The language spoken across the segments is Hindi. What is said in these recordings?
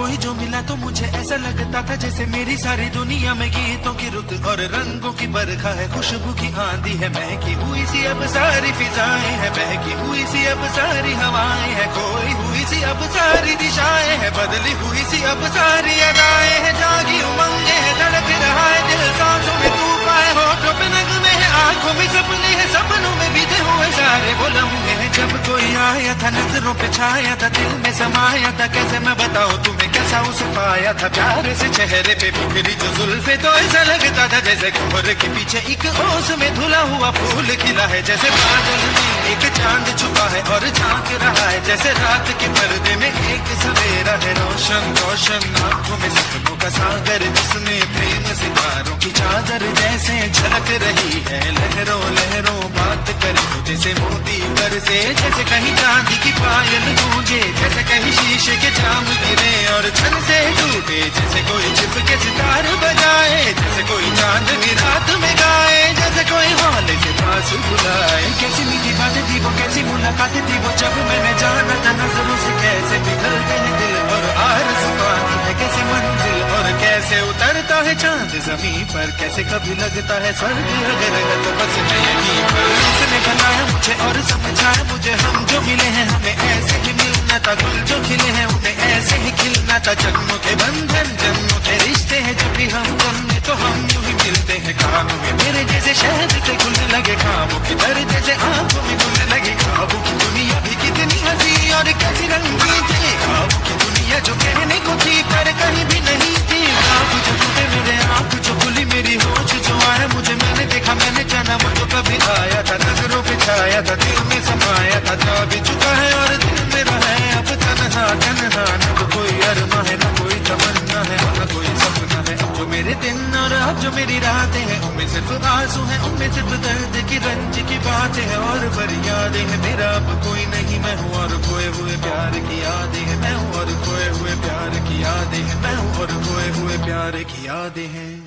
कोई जो मिला तो मुझे ऐसा लगता था जैसे मेरी सारी दुनिया में गीतों की रुत और रंगों की बरखा है, खुशबू की आंधी है, महकी हुई सी अब सारी फिजाएं है, महकी हुई सी अब सारी हवाएं है, खोई हुई सी अब सारी दिशाएं है, बदली हुई सी अब सारी अदाएं है, जागी उमंगे है, धड़क रहा है दिल, सांसों में तूफान है, होठों पे नगमे है, आंखों में सपने हैं, सपनों में बीते हुए सारे वो लम्हे हैं। जब कोई आया था नजरों पे छाया था, दिल में समाया था, कैसे मैं बताऊं तुम्हें कैसा उसे पाया था, प्यार से चेहरे पे बिखरी जो जुल्फे तो ऐसा लगता था जैसे कोहरे के पीछे एक ओस में धुला हुआ फूल खिला है, जैसे बादल में एक चांद छुपा है और झांक रहा है, जैसे रात के पर्दे में एक सवेरा है, रोशन रोशन आंखों में सपनों का सागर, जिसमें प्रेम सितारों की चादर जैसे झलक रही है, लहरों लहरों बात करे तो जैसे मोती बरसे, जैसे कहीं चांदी की पायल गूंजे, जैसे कहीं शीशे के जाम गिरे और छन से टूटे, जैसे कोई छिप के सितार बजाए, जैसे कोई चांदनी रात में गाए, जैसे कोई हौले से पास बुलाए। कैसी मीठी बातें थी वो, कैसी मुलाकातें थी वो, जब मैंने जाना था नजरों से कैसे पिघल गए दिल और आरज़ू आती है कैसे मंजिल और कैसे उतरता है चांद जमीन पर, कैसे कभी लगता है स्वर्ग अगर है तो बस मैं यहीं पर। उसने बनाया मुझे और समझाया मुझे, हम जो मिले हैं हमें ऐसे ही मिलना था, गुल जो खिले हैं उन्हें ऐसे ही खिलना था, जन्मों के बंधन जन्मों के रिश्ते हैं, जब भी हम जन्मे तो हम यूं ही मिलते हैं, कानों में मेरे जैसे शहद के खुलने लगे, खाबों की तरह जैसे आंखों में खुलने लगी, ख्वाबों की दुनिया भी कितनी हंसी और कैसी रंगीन थी, ख्वाबों की दुनिया जो कहने को थी पर कहीं भी नहीं थी, ख्वाब जो टूटे मेरे आंख जो खुली मेरी होश जो आया मुझे, मैंने देखा मैंने जाना वो जो कभी आया था, नजरों पे छाया था, दिल में समाया था, जा भी चुका है और दिल में रहा है अब तन्हा तन्हा, न तो कोई अरमा है न कोई तमन्ना है न कोई सपना है, अब जो मेरे दिन और अब जो मेरी रातें हैं उनमें सिर्फ आंसू है, उनमें सिर्फ दर्द की रंज की बातें हैं और फरियादें हैं, मेरा अब कोई नहीं मैं हूँ और खोए हुए प्यार की यादें हैं, मैं हूँ और खोए हुए प्यार की यादें हैं, मैं हूँ और खोए हुए प्यार की यादें हैं।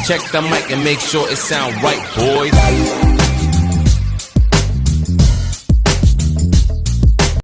Check the mic and make sure it sound right, boys.